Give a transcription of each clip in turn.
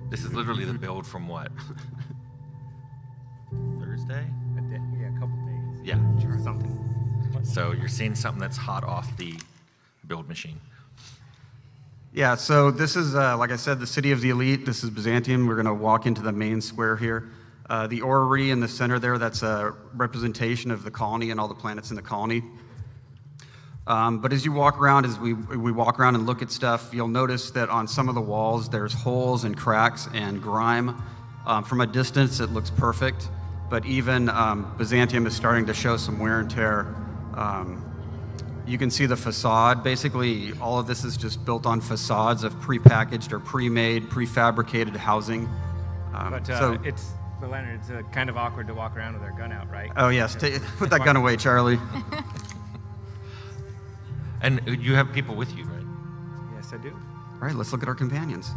This is literally the build from what? Thursday? Yeah, a couple days. Yeah. Or something. So you're seeing something that's hot off the build machine. Yeah, so this is, like I said, the City of the Elite. This is Byzantium. We're going to walk into the main square here. The orrery in the center there, that's a representation of the colony and all the planets in the colony. But as you walk around, as we walk around and look at stuff, you'll notice that on some of the walls there's holes and cracks and grime. From a distance, it looks perfect, but even Byzantium is starting to show some wear and tear. You can see the facade. Basically, all of this is just built on facades of prepackaged or pre-made, prefabricated housing. But Leonard, it's kind of awkward to walk around with our gun out, right? Oh yes, put that gun away, Charlie. And you have people with you, right? Yes, I do. All right, let's look at our companions.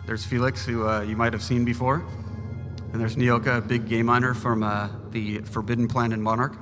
There's Felix, who you might have seen before. And there's Nyoka, a big game miner from the Forbidden Planet Monarch.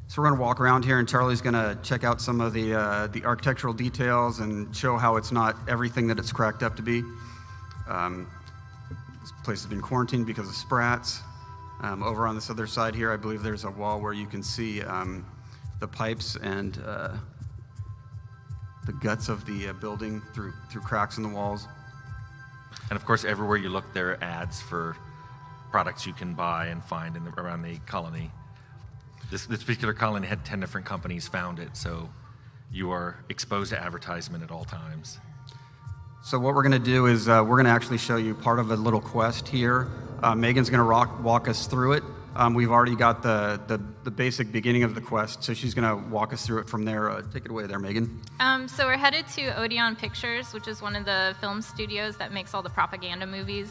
So we're going to walk around here, and Charlie's going to check out some of the architectural details and show how it's not everything that it's cracked up to be. This place has been quarantined because of sprats. Over on this other side here, I believe there's a wall where you can see the pipes and the guts of the building through cracks in the walls. And of course, everywhere you look, there are ads for products you can buy and find around the colony. This particular colony had 10 different companies found it, so you are exposed to advertisement at all times. So what we're going to do is we're going to actually show you part of a little quest here. Megan's going to walk us through it. We've already got the basic beginning of the quest, so she's going to walk us through it from there. Take it away there, Megan. So we're headed to Odeon Pictures, which is one of the film studios that makes all the propaganda movies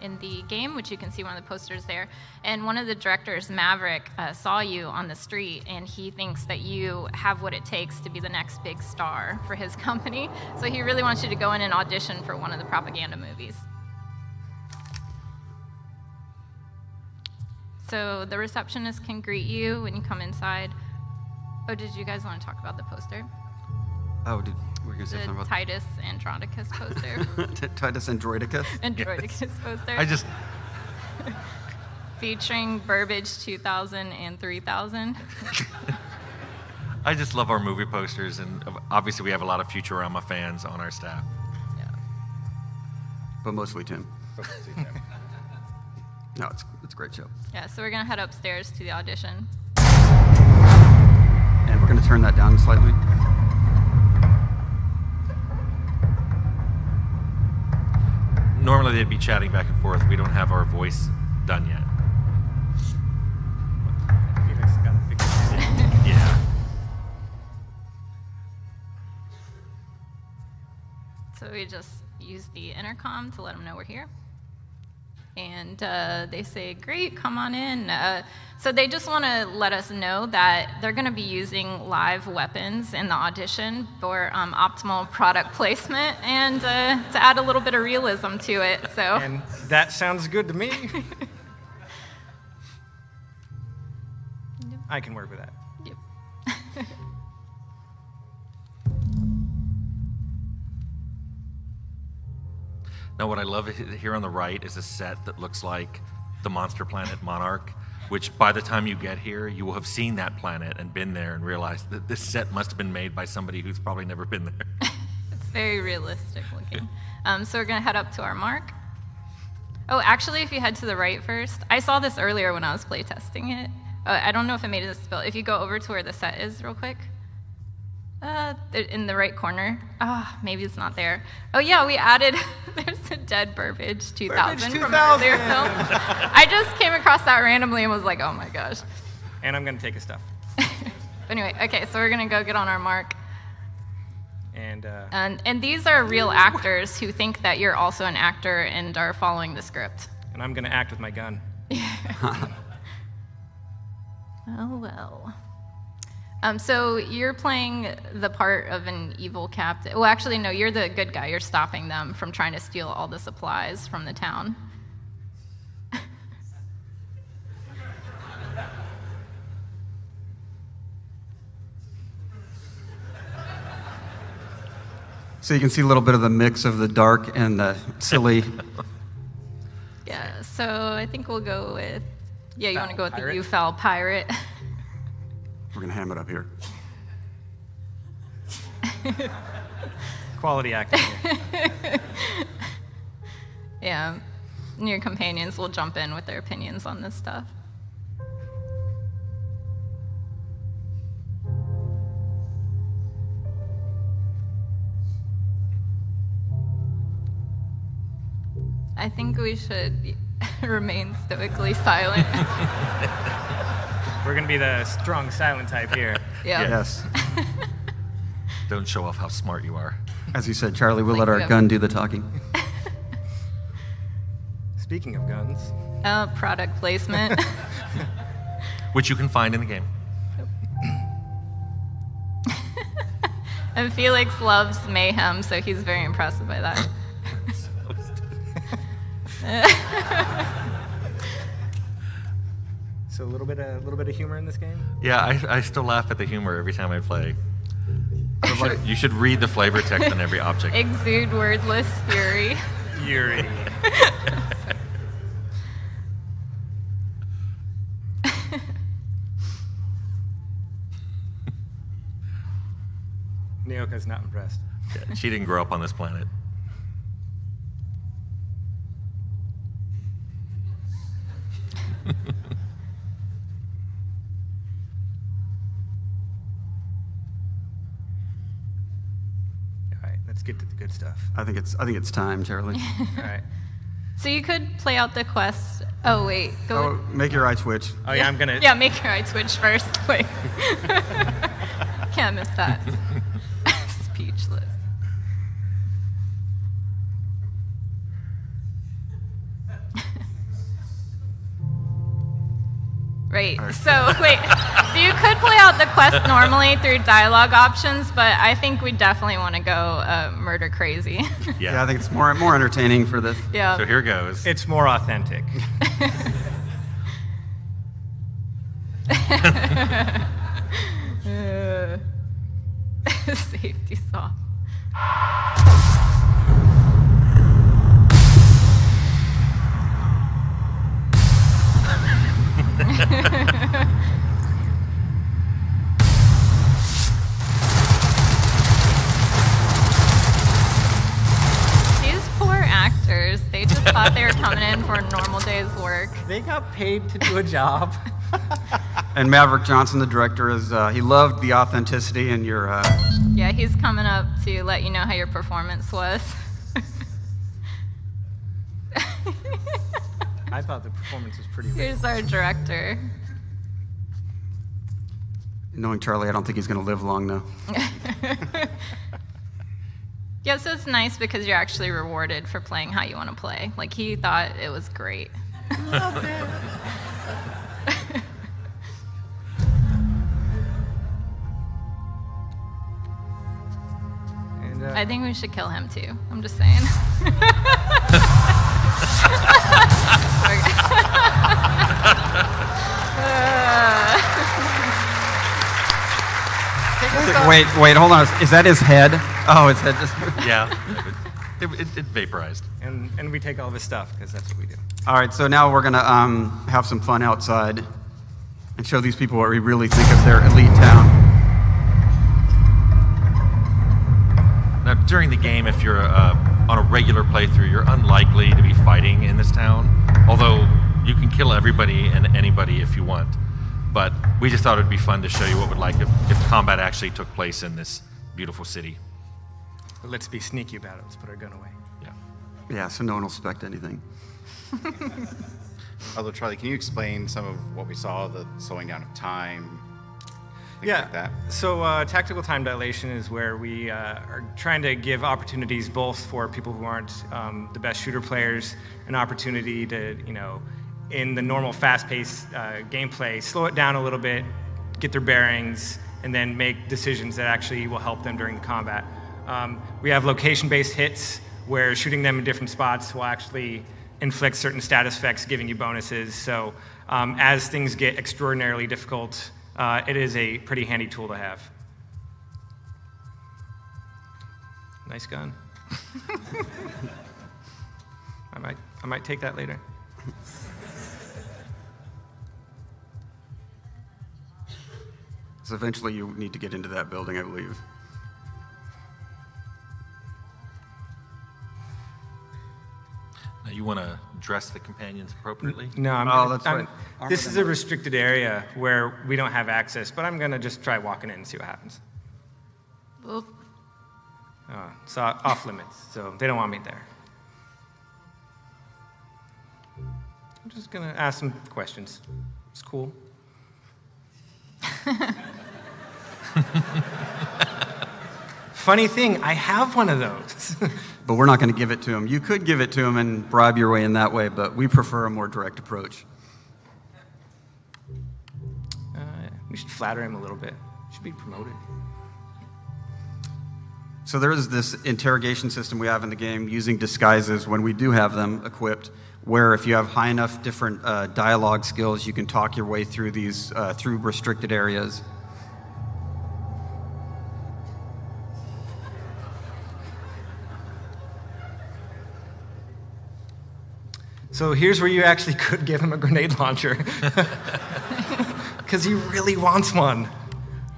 in the game, which you can see one of the posters there. And one of the directors, Maverick, saw you on the street, and he thinks that you have what it takes to be the next big star for his company. So he really wants you to go in and audition for one of the propaganda movies. So the receptionist can greet you when you come inside. Oh, did you guys want to talk about the poster? Oh, we're going to say something about Titus Andronicus poster. Titus Androidicus? Androidicus poster. I just... Featuring Burbage 2000 and 3000. I just love our movie posters, and obviously we have a lot of Futurama fans on our staff. Yeah. But mostly Tim. No, it's a great show. Yeah, so we're going to head upstairs to the audition. And we're going to turn that down slightly. Normally they'd be chatting back and forth. We don't have our voice done yet. Felix got to fix it. Yeah. So we just use the intercom to let them know we're here. And they say, great, come on in. So they just want to let us know that they're going to be using live weapons in the audition for optimal product placement and to add a little bit of realism to it. So. And that sounds good to me. I can work with that. Yep. Now, what I love here on the right is a set that looks like the monster planet Monarch, which by the time you get here, you will have seen that planet and been there and realized that this set must have been made by somebody who's probably never been there. It's very realistic looking. So we're going to head up to our mark. Oh, actually, if you head to the right first, I saw this earlier when I was playtesting it. I don't know if it made it spill. If you go over to where the set is real quick. In the right corner. Maybe it's not there. Oh yeah, we added, there's a dead Burbage 2000 from an earlier film. I just came across that randomly and was like, oh my gosh. And I'm going to take his stuff. Anyway, okay, so we're going to go get on our mark. And these are real actors who think that you're also an actor and are following the script. And I'm going to act with my gun. Oh well. So you're playing the part of an evil captain. Well, actually, no, you're the good guy. You're stopping them from trying to steal all the supplies from the town. So you can see a little bit of the mix of the dark and the silly. Yeah, so I think we'll go with, yeah, you want to go with Pirate? the U-Foul Pirate. We're going to ham it up here. Quality acting. Yeah, and your companions will jump in with their opinions on this stuff. I think we should remain stoically silent. We're gonna be the strong, silent type here. Yeah. Yes. Don't show off how smart you are. As you said, Charlie, we'll Like let our we have- gun do the talking. Speaking of guns, Product placement. Which you can find in the game. And Felix loves mayhem, so he's very impressed by that. so a little bit of humor in this game. Yeah, I still laugh at the humor every time I play. You should read the flavor text on every object. Exude wordless fury. Fury. Neoka's not impressed. Yeah, she didn't grow up on this planet. All right, let's get to the good stuff. I think it's time, Charlie. All right. So you could play out the quest. Oh, wait. Oh, make your eye twitch. Oh yeah, I'm gonna. Yeah, make your eye switch first. Wait. Can't miss that. Speechless. Right. So, wait. So you could play out the quest normally through dialogue options, but I think we definitely want to go murder crazy. Yeah, I think it's more entertaining for this. Yeah. So here goes. It's more authentic. Safety soft. These poor actors, they just thought they were coming in for a normal day's work. They got paid to do a job. And Maverick Johnson, the director, he loved the authenticity and your. Yeah, he's coming up to let you know how your performance was. I thought the performance was pretty good. Here's our director. Knowing Charlie, I don't think he's going to live long though. Yeah, so it's nice because you're actually rewarded for playing how you want to play. Like, he thought it was great. Love it. And, I think we should kill him too. I'm just saying. Wait, hold on. Is that his head? Oh, his head just. Yeah. It vaporized. and we take all of his stuff because that's what we do. All right, so now we're going to have some fun outside and show these people what we really think of their elite town. Now, during the game, if you're on a regular playthrough, you're unlikely to be fighting in this town, although you can kill everybody and anybody if you want. But we just thought it would be fun to show you what it would like if combat actually took place in this beautiful city. But let's be sneaky about it. Let's put our gun away. Yeah. Yeah, so no one will suspect anything. Although, Charlie, can you explain some of what we saw, the slowing down of time, things Yeah. like that? So tactical time dilation is where we are trying to give opportunities both for people who aren't the best shooter players, an opportunity to, in the normal fast-paced gameplay, slow it down a little bit, get their bearings, and then make decisions that actually will help them during the combat. We have location-based hits where shooting them in different spots will actually inflict certain status effects, giving you bonuses. So as things get extraordinarily difficult, it is a pretty handy tool to have. Nice gun. I might take that later. So eventually you need to get into that building, I believe. Now you want to dress the companions appropriately? No, that's right. This is a restricted area where we don't have access, but I'm gonna just try walking in and see what happens. Oop. It's off limits, so they don't want me there. I'm just gonna ask some questions. It's cool. Funny thing, I have one of those. But we're not going to give it to him. You could give it to him and bribe your way in that way, but we prefer a more direct approach. We should flatter him a little bit. He should be promoted. So there is this interrogation system we have in the game using disguises when we do have them equipped, where if you have high enough different dialogue skills, you can talk your way through these through restricted areas. So here's where you actually could give him a grenade launcher. Because he really wants one.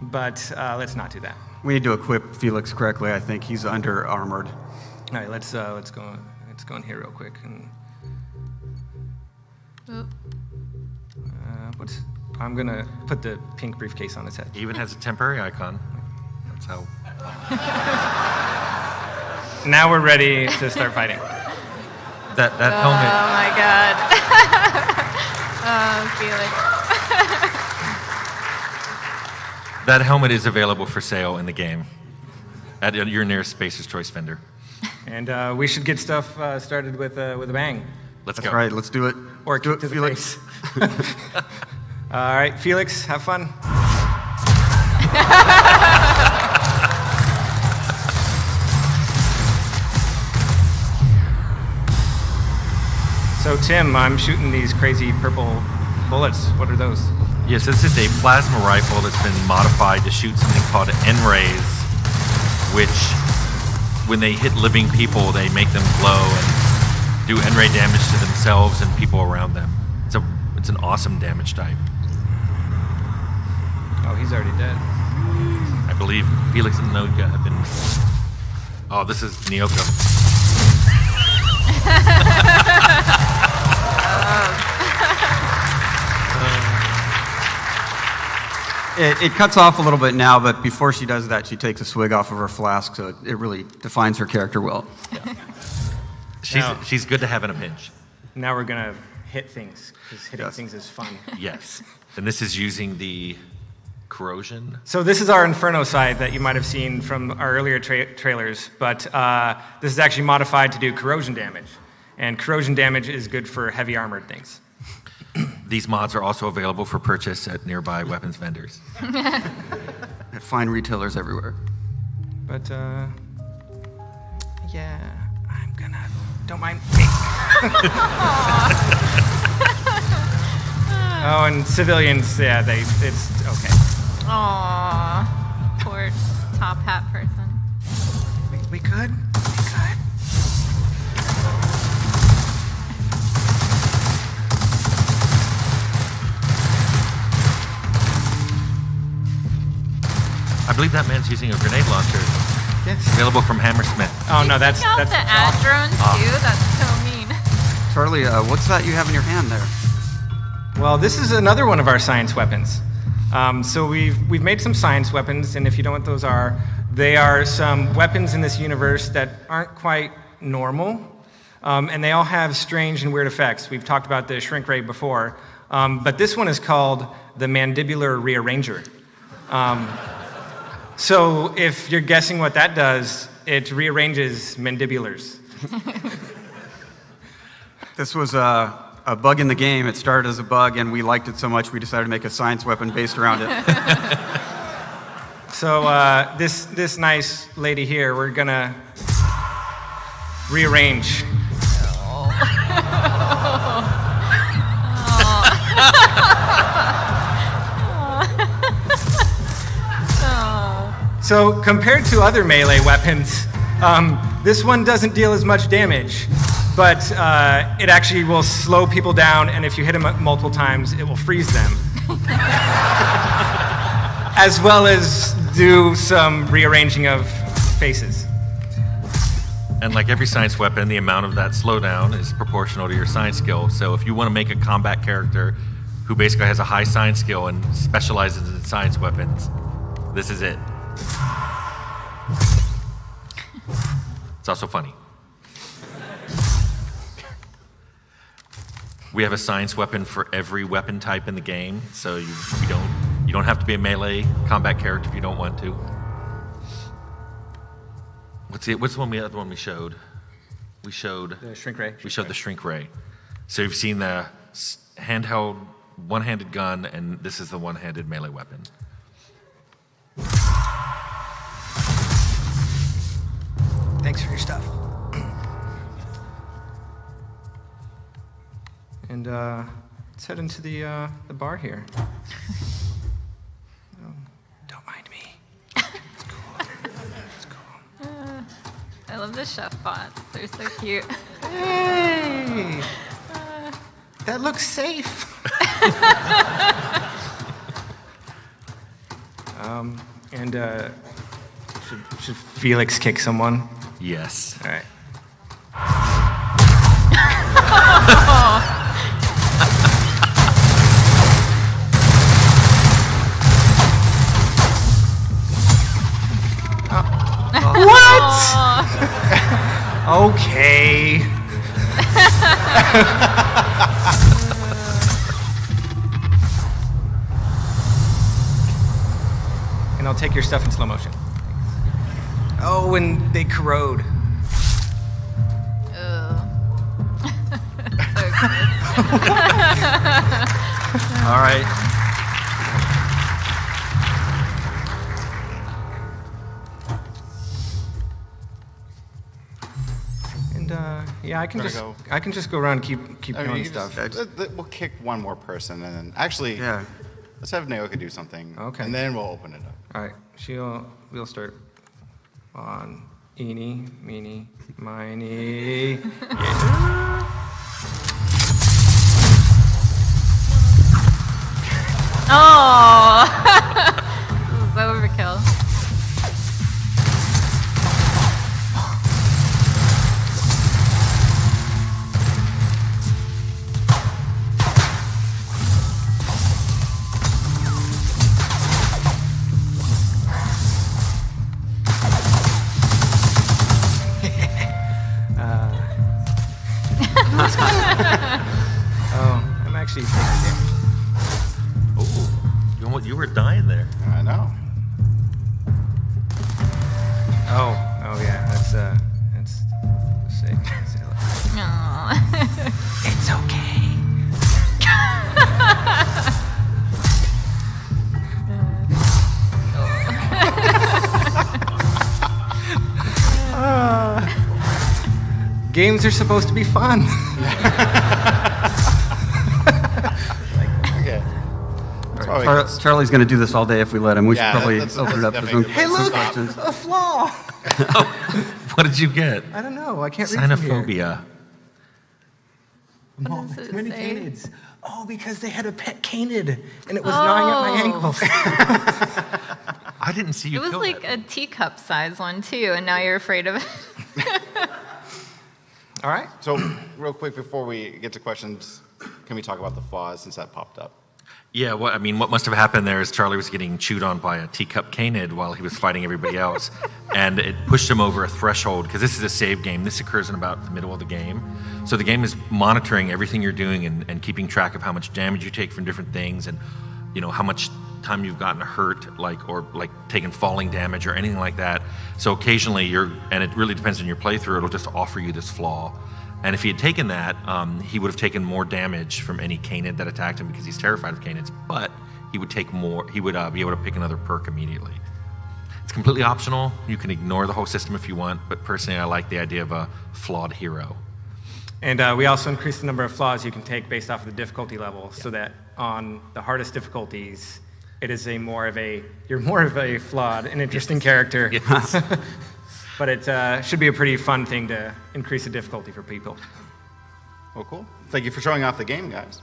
But let's not do that. We need to equip Felix correctly. I think he's under armored. All right, let's go in here real quick. And, Oop. I'm gonna put the pink briefcase on his head. He even has a temporary icon. That's how. Now we're ready to start fighting. That helmet. Oh my god. Oh, Felix. That helmet is available for sale in the game at your nearest Spacer's Choice vendor. And we should get stuff started with a bang. Let's That's go. right. Let's do it. Or do kick to it, the Felix. face. All right, Felix, have fun. So Tim, I'm shooting these crazy purple bullets. What are those? Yes, this is a plasma rifle that's been modified to shoot something called N-rays, which, when they hit living people, they make them glow and do N-ray damage to themselves and people around them. It's an awesome damage type. Oh, he's already dead. I believe Felix and Noka have been. Oh, this is Nyoka. It cuts off a little bit now, but before she does that, she takes a swig off of her flask, so it really defines her character well. She's good to have in a pinch. Now we're gonna hit things, because hitting Yes. things is fun. Yes. And this is using the corrosion. So this is our Inferno side that you might have seen from our earlier trailers, but this is actually modified to do corrosion damage. And corrosion damage is good for heavy armored things. These mods are also available for purchase at nearby weapons vendors. At fine retailers everywhere. But, yeah, I'm gonna, don't mind me. Oh, and civilians, yeah, it's okay. Aww. Poor top hat person. We could. I believe that man's using a grenade launcher. Yes. Available from Hammersmith. Oh, no, that's Take out the ad drones too? That's so mean. Charlie, what's that you have in your hand there? Well, this is another one of our science weapons. So we've made some science weapons, and if you know what those are, they are some weapons in this universe that aren't quite normal, and they all have strange and weird effects. We've talked about the shrink ray before, but this one is called the mandibular rearranger. So if you're guessing what that does, it rearranges mandibulars. This was a bug in the game. It started as a bug, and we liked it so much we decided to make a science weapon based around it. So this nice lady here, we're gonna rearrange. So compared to other melee weapons, This one doesn't deal as much damage, but it actually will slow people down, and if you hit them multiple times, it will freeze them. As well as do some rearranging of faces. And like every science weapon, the amount of that slowdown is proportional to your science skill. So if you want to make a combat character who basically has a high science skill and specializes in science weapons, this is it. It's also funny. We have a science weapon for every weapon type in the game, so you don't have to be a melee combat character if you don't want to. What's the other one we showed? We showed the shrink ray. We showed the shrink ray. So you've seen the handheld one-handed gun, and this is the one-handed melee weapon. Thanks for your stuff. And let's head into the bar here. Don't mind me. It's cool. It's cool. I love the chef bots. They're so cute. Hey! That looks safe. Should Felix kick someone? Yes. All right. What? Okay. And I'll take your stuff in slow motion. Oh, and they corrode. All right. And yeah, I can just go around and keep doing stuff. We'll kick one more person, and then actually, Yeah. let's have Naoka do something. Okay. And then we'll open it up. All right, we'll start on eeny, meeny, miny. Oh, this is overkill. Oh, I'm actually taking damage. Oh, you were dying there. I know. Oh yeah, that's sick. Aw. It's okay. Games are supposed to be fun. Okay. Charlie's going to do this all day if we let him. We should probably that's open it up for some definitely Hey, look, questions. a flaw. What did you get? I don't know. I can't read from here. Cynophobia. What does it Too many say? canids. Oh, because they had a pet canid, and it was gnawing at my ankles. I didn't see you It was kill like that. a teacup size one too, and now you're afraid of it. All right. So, real quick before we get to questions, can we talk about the flaws since that popped up? Yeah, what must have happened there is Charlie was getting chewed on by a teacup canid while he was fighting everybody else, and it pushed him over a threshold, because this is a save game. This occurs in about the middle of the game. So the game is monitoring everything you're doing and keeping track of how much damage you take from different things, and how much time you've gotten hurt, or taken falling damage or anything like that. So occasionally and it really depends on your playthrough, it'll just offer you this flaw. And if he had taken that, he would have taken more damage from any canid that attacked him, because he's terrified of canids, but he would take more, he would be able to pick another perk immediately. It's completely optional. You can ignore the whole system if you want, but personally I like the idea of a flawed hero. And we also increased the number of flaws you can take based off of the difficulty level, so that on the hardest difficulties, it is you're more of a flawed and interesting character. Yes. but it should be a pretty fun thing to increase the difficulty for people. Well, cool. Thank you for showing off the game, guys.